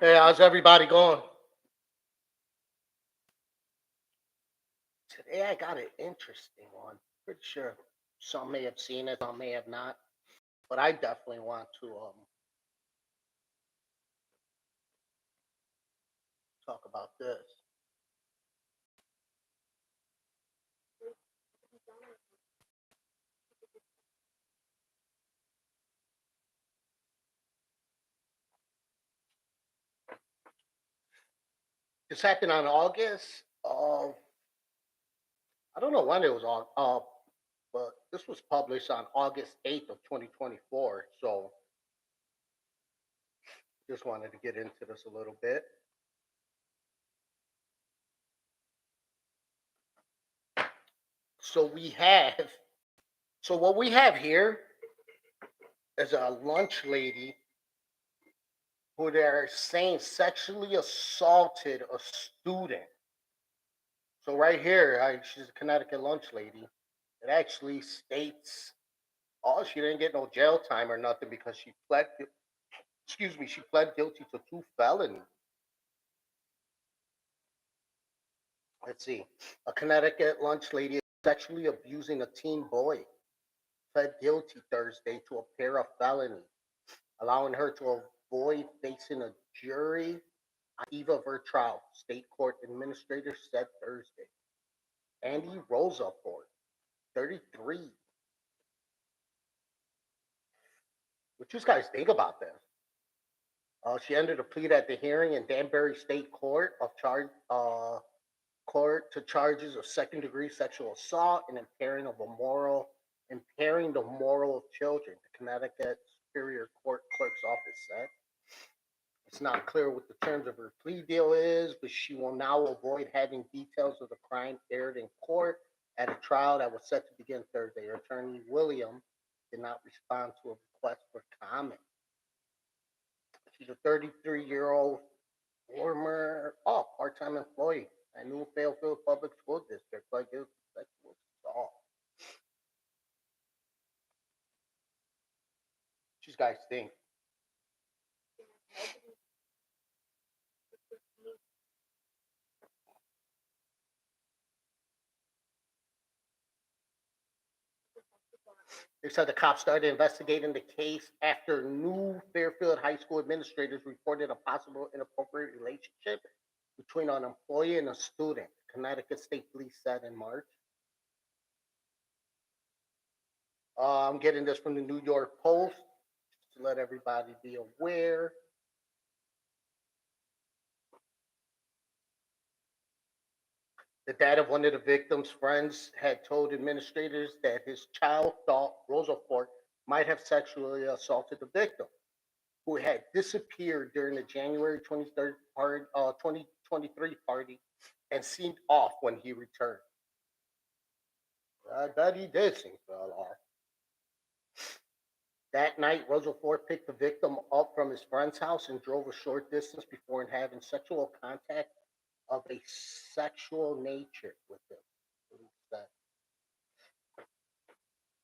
Hey, how's everybody going? Today I got an interesting one. Pretty sure some may have seen it, some may have not, but I definitely want to talk about this. This happened on August. I don't know when it was on, but this was published on August 8th of 2024. So just wanted to get into this a little bit. So we have, so what we have here is a lunch lady who they're saying sexually assaulted a student. So right here, she's a Connecticut lunch lady. It actually states, oh, she didn't get no jail time or nothing because she pled. Excuse me, she pled guilty to two felonies. Let's see, a Connecticut lunch lady sexually abusing a teen boy pled guilty Thursday to a pair of felonies, allowing her to avoid facing a jury on eve of her trial. State court administrator said Thursday. Andy Rosafort, 33. What you guys think about this? She entered a plea at the hearing in Danbury State Court of court to charges of second-degree sexual assault and impairing the moral of children. The Connecticut Superior Court clerk's office said it's not clear what the terms of her plea deal is, but she will now avoid having details of the crime aired in court at a trial that was set to begin Thursday. Her attorney William did not respond to a request for comment. She's a 33-year-old former part-time employee at New Fairfield Public School District, like guilty of sexual assault. What you guys think? They said the cops started investigating the case after New Fairfield High School administrators reported a possible inappropriate relationship between an employee and a student. Connecticut State Police said in March. I'm getting this from the New York Post to let everybody be aware. The dad of one of the victim's friends had told administrators that his child thought Rosafort might have sexually assaulted the victim, who had disappeared during the January 23rd 2023 party and seemed off when he returned. I bet he did seem well off. That night, Rosafort picked the victim up from his friend's house and drove a short distance before having sexual contact of a sexual nature with him.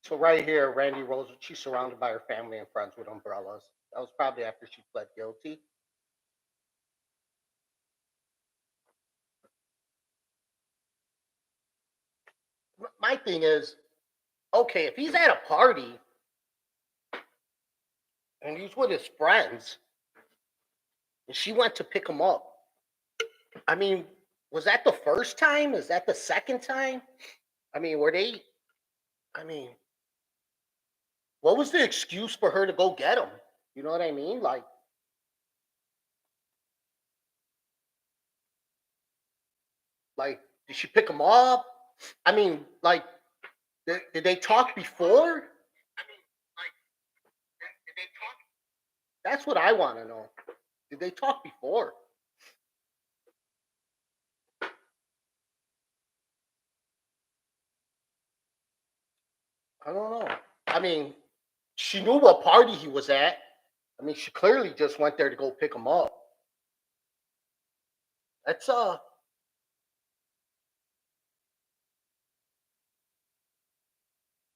So right here, Randy Rose, she's surrounded by her family and friends with umbrellas. That was probably after she pled guilty. My thing is, okay, if he's at a party and he's with his friends and she went to pick him up, I mean, was that the first time? Is that the second time? I mean, were they, I mean, what was the excuse for her to go get him? You know what I mean? Like, did she pick him up? I mean, like, did they talk before? I mean, like, did they talk? That's what I want to know. Did they talk before? I don't know. I mean, she knew what party he was at. I mean, she clearly just went there to go pick him up. That's yeah,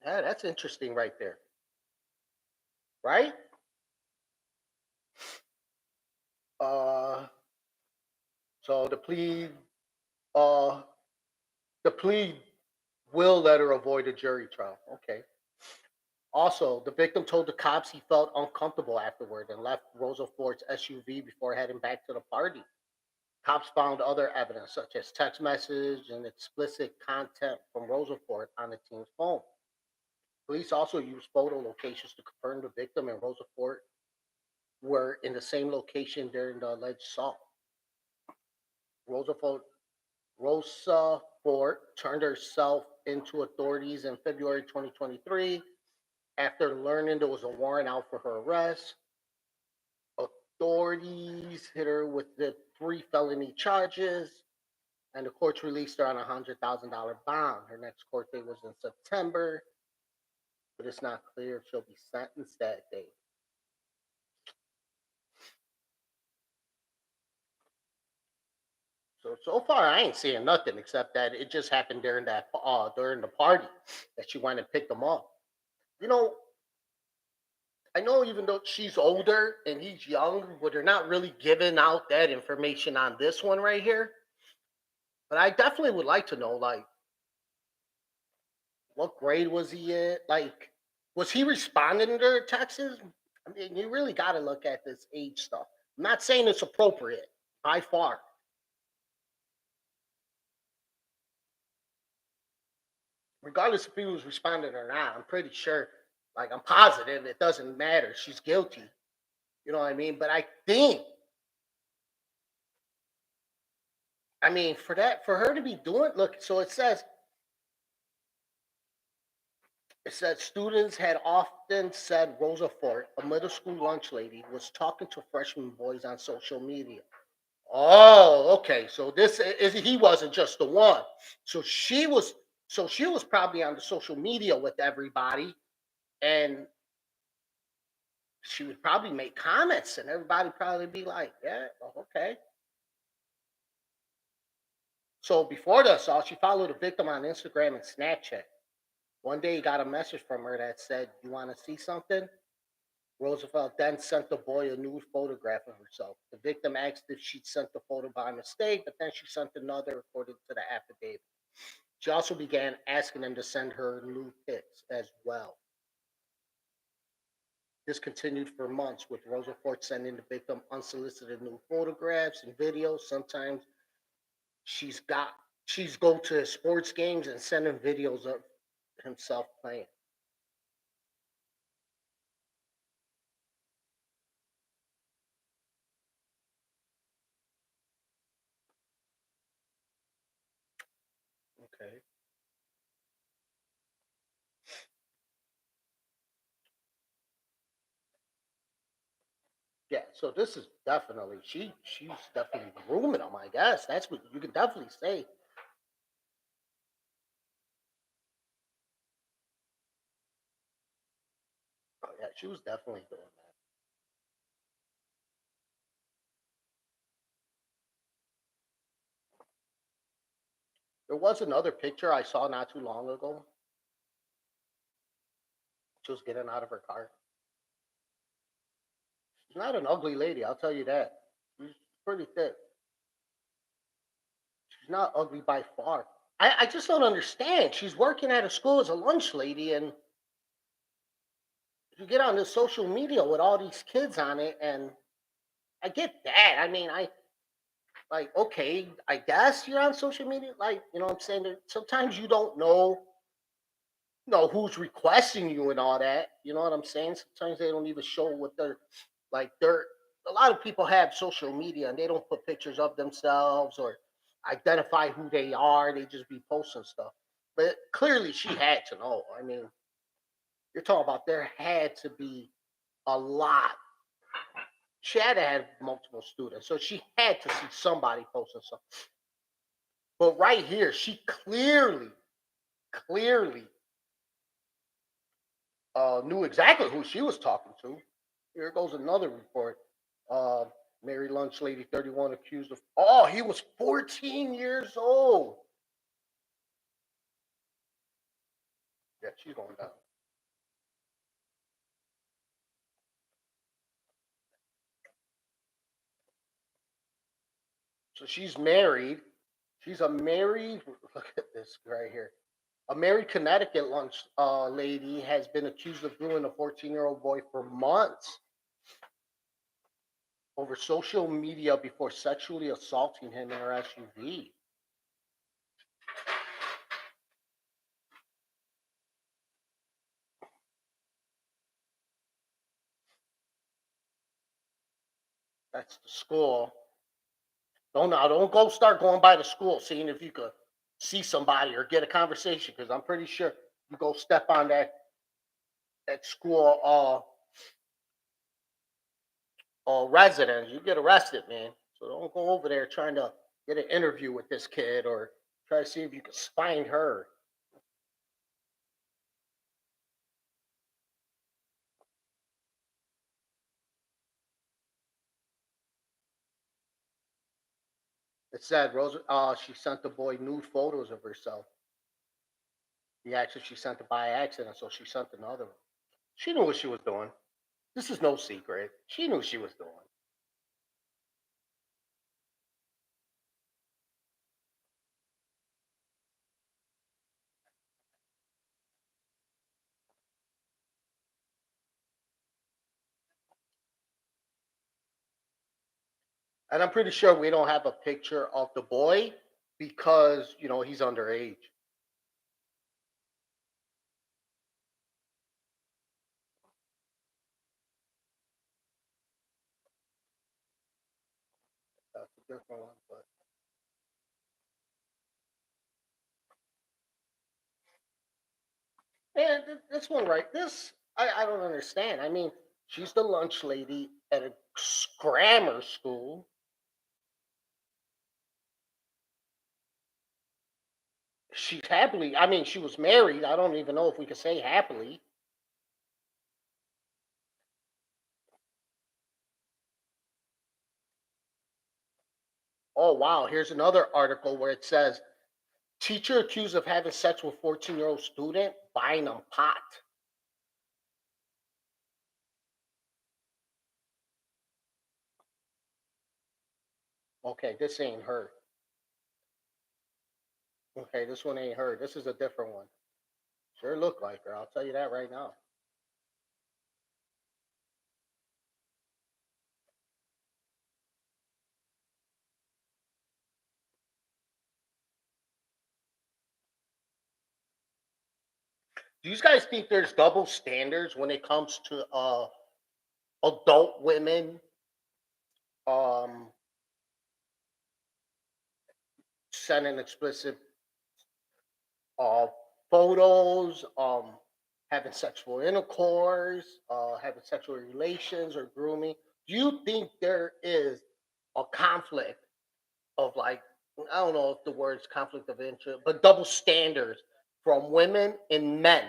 that's interesting right there, right? So uh, the plea will let her avoid a jury trial. Okay. Also, the victim told the cops he felt uncomfortable afterward and left Rosa Fort's SUV before heading back to the party. Cops found other evidence, such as text messages and explicit content from Rosa Fort on the teen's phone. Police also used photo locations to confirm the victim and Rosa Fort were in the same location during the alleged assault. Rosa Fort, Rosa Fort turned herself into authorities in February 2023 after learning there was a warrant out for her arrest. Authorities hit her with the three felony charges, and the courts released her on a $100,000 bond. Her next court date was in September, but it's not clear if she'll be sentenced that day. So far, I ain't seeing nothing except that it just happened during the party that she went and picked them up. You know, I know even though she's older and he's young, but they're not really giving out that information on this one right here. But I definitely would like to know, like, what grade was he in? Like, was he responding to their texts? I mean, you really got to look at this age stuff. I'm not saying it's appropriate by far. Regardless if he was responding or not, I'm pretty sure, like, I'm positive it doesn't matter. She's guilty. You know what I mean? But I mean, for her to be doing, look, so it said students had often said Rosa Fort, a middle school lunch lady, was talking to freshman boys on social media. Oh, okay. So this is he wasn't just the one. So she was she was probably on the social media with everybody, and she would probably make comments and everybody probably be like, yeah, okay. So before the assault, she followed the victim on Instagram and Snapchat. One day he got a message from her that said, "You want to see something?" Roosevelt then sent the boy a nude photograph of herself. The victim asked if she'd sent the photo by mistake, but then she sent another according to the affidavit. She also began asking him to send her nude pics as well. This continued for months, with Rosa Fort sending the victim unsolicited nude photographs and videos. Sometimes she's got she's go to sports games and sending videos of himself playing. Okay. Yeah, so this is definitely she's definitely grooming him, I guess. That's what you can definitely say. Oh, yeah, she was definitely doing that. There was another picture I saw not too long ago. She was getting out of her car. She's not an ugly lady, I'll tell you that. She's pretty thick. She's not ugly by far. I just don't understand. She's working at a school as a lunch lady, and you get on the social media with all these kids on it, and I get that. I mean, I like okay, I guess you're on social media, like you know what I'm saying. Sometimes you don't know who's requesting you and all that. You know what I'm saying? Sometimes they don't even show what they're. A lot of people have social media and they don't put pictures of themselves or identify who they are. They just be posting stuff. But clearly, she had to know. I mean, you're talking about there had to be a lot. She had to have multiple students, so she had to see somebody posting something. But right here, she clearly knew exactly who she was talking to. Here goes another report. Uh, Mary Lunch Lady 31 accused of. Oh, he was 14 years old. Yeah, she's going down. So she's married. She's a married. Look at this right here. A married Connecticut lunch lady has been accused of grooming a 14-year-old boy for months over social media before sexually assaulting him in her SUV. That's the school. Don't go start going by the school, seeing if you could see somebody or get a conversation, because I'm pretty sure you go step on that school residence, you get arrested, man. So don't go over there trying to get an interview with this kid or try to see if you can find her. It said Rosa. She sent the boy nude photos of herself. He actually she sent it by accident, so she sent another one. She knew what she was doing. This is no secret. She knew what she was doing. And I'm pretty sure we don't have a picture of the boy because he's underage. That's a different one, but and this one right, this I don't understand. I mean, she's the lunch lady at a grammar school. She's happily. I mean, she was married. I don't even know if we could say happily. Oh wow, here's another article where it says teacher accused of having sex with 14-year-old student buying them pot. Okay, this ain't her. Okay, this one ain't her. This is a different one. Sure look like her. I'll tell you that right now. Do you guys think there's double standards when it comes to adult women um sending explicit uh photos, having sexual intercourse, having sexual relations or grooming? Do you think there is a conflict of, like, I don't know if the word is conflict of interest, but double standards from women and men?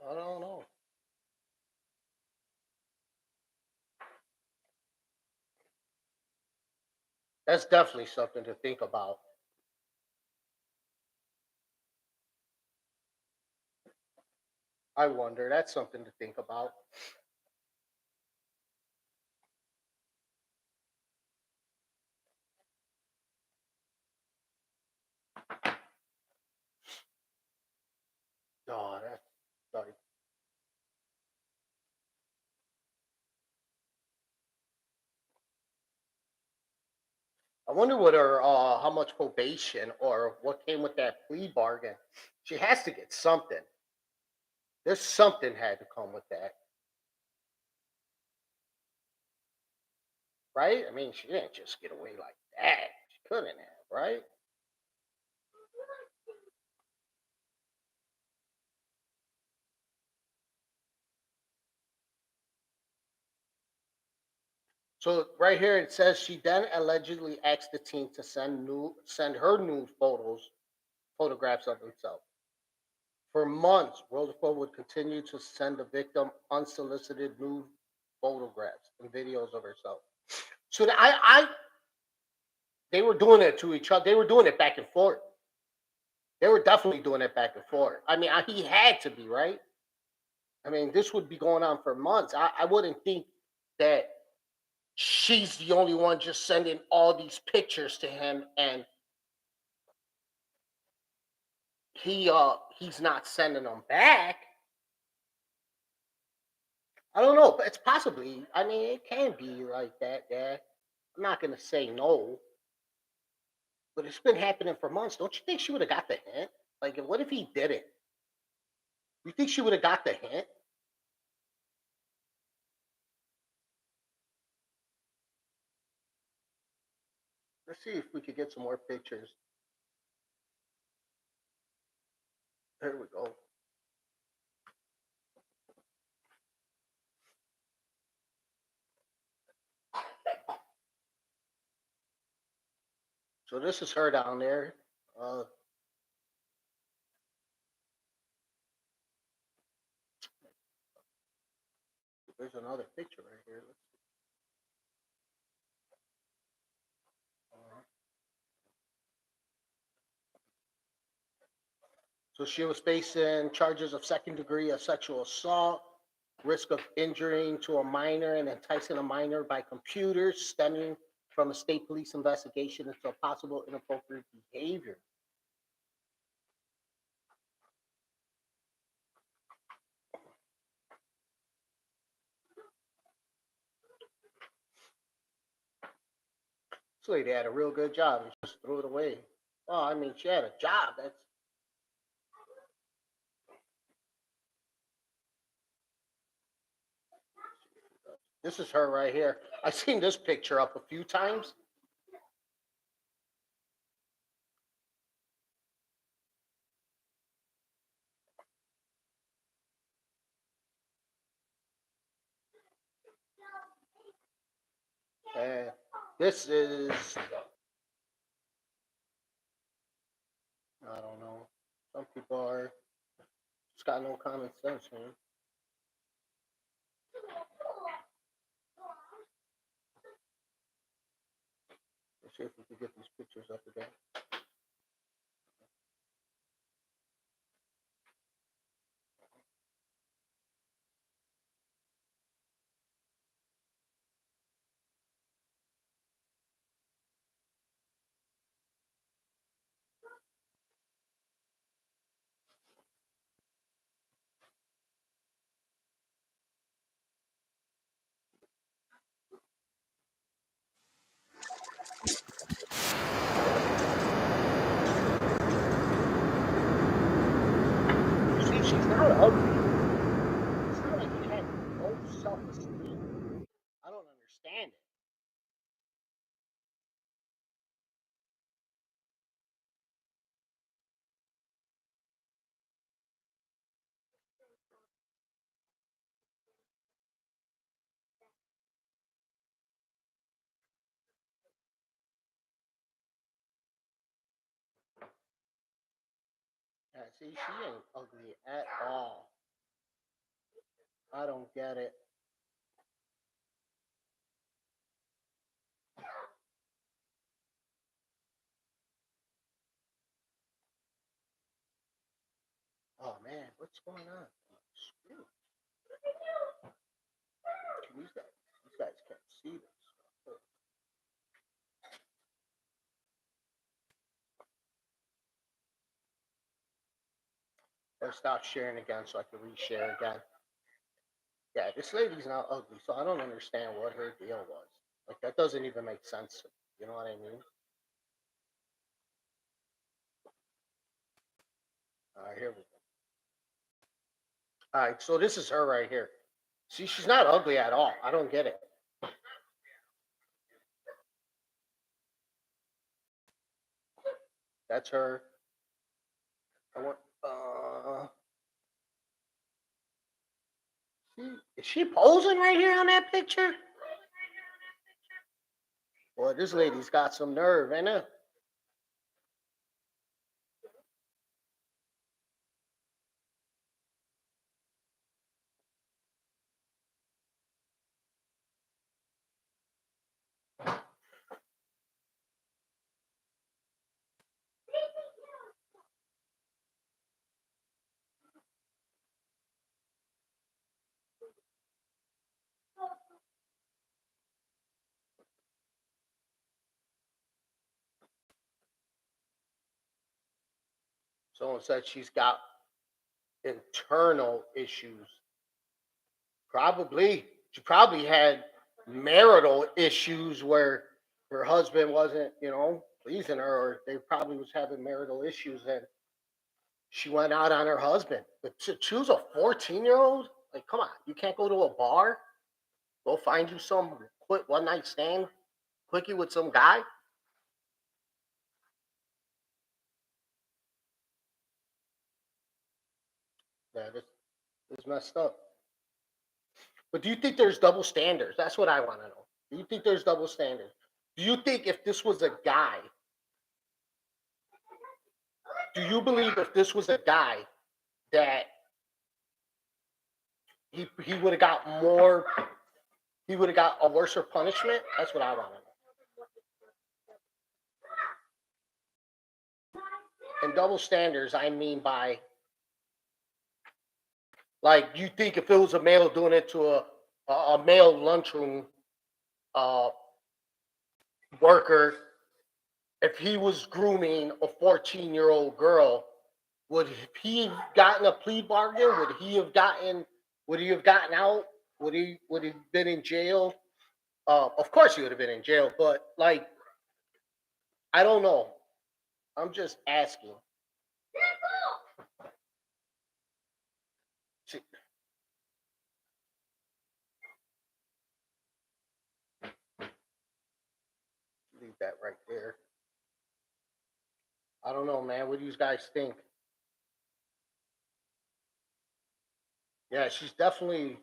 I don't know. That's definitely something to think about. I wonder. That's something to think about. Oh, that's like, I wonder what her how much probation or what came with that plea bargain. She has to get something. There's something had to come with that, right? I mean, she didn't just get away like that. She couldn't have, right? So right here it says she then allegedly asked the teen to send her nude photographs of himself. For months, Roseford would continue to send the victim unsolicited nude photographs and videos of herself. So they were doing it to each other. They were doing it back and forth. They were definitely doing it back and forth. I mean, he had to be, right? I mean, this would be going on for months. I wouldn't think that she's the only one just sending all these pictures to him, and he's not sending them back. I don't know, but it's possibly. I mean, it can be like that. Yeah, I'm not gonna say no, but it's been happening for months. Don't you think she would have got the hint? Like, what if he didn't? You think she would have got the hint? Let's see if we could get some more pictures. There we go. So this is her down there. Uh, there's another picture right here. Uh, so she was facing charges of second degree of sexual assault, risk of injuring to a minor and enticing a minor by computer stemming from a state police investigation into possible inappropriate behavior. This lady had a real good job and just threw it away. Oh, I mean, she had a job. This is her right here. I've seen this picture up a few times. And this is, I don't know. Some people are just got no common sense, man. Let's see if we can get these pictures up again. You see, she's not ugly. It's not like she has no self-esteem. I don't understand it. Yeah, see, she ain't ugly at all. I don't get it. Oh man, what's going on? Screw. These guys can't see this. I stop sharing again so I can reshare again. Yeah, this lady's not ugly, so I don't understand what her deal was. Like that doesn't even make sense. You know what I mean? All right, here we go. All right, so this is her right here. See, she's not ugly at all. I don't get it. That's her. I want. Is she posing right here on that picture? Boy, this lady's got some nerve, ain't it? Someone said she's got internal issues. Probably. She probably had marital issues where her husband wasn't, pleasing her, or they probably was having marital issues and she went out on her husband. But to choose a 14-year-old, like, come on, you can't go to a bar, go find you some quick one night stand, quickie with some guy. Yeah, this is messed up. But do you think there's double standards? That's what I want to know. Do you think there's double standards? Do you think if this was a guy, do you believe if this was a guy that he would have got more, he would have got a worse punishment? That's what I want to know. And double standards, I mean by, like, you think if it was a male doing it to a male lunchroom uh, worker, if he was grooming a 14-year-old girl, would he have gotten a plea bargain? Would he have gotten out? Would he have been in jail? Of course he would have been in jail, but like, I don't know. I'm just asking. See, leave that right there. I don't know, man. What do you guys think? Yeah, she's definitely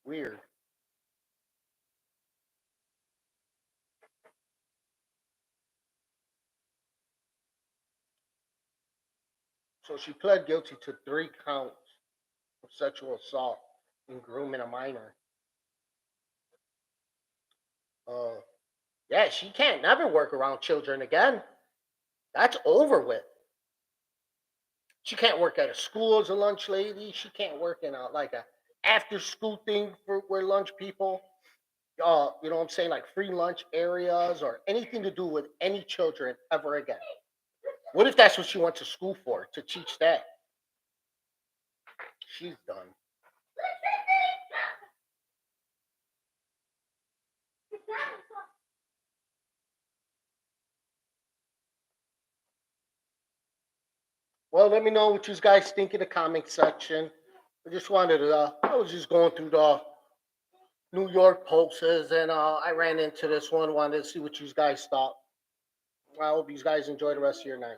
weird. So she pled guilty to 3 counts of sexual assault and grooming a minor. Uh, yeah, she can't never work around children again. That's over with. She can't work at a school as a lunch lady. She can't work in a after school thing for where lunch people. You know what I'm saying, like free lunch areas or anything to do with any children ever again. What if that's what she went to school for, to teach that? She's done. Well, let me know what you guys think in the comment section. I just wanted to, I was just going through the New York Posts and I ran into this one, wanted to see what you guys thought. I hope you guys enjoy the rest of your night.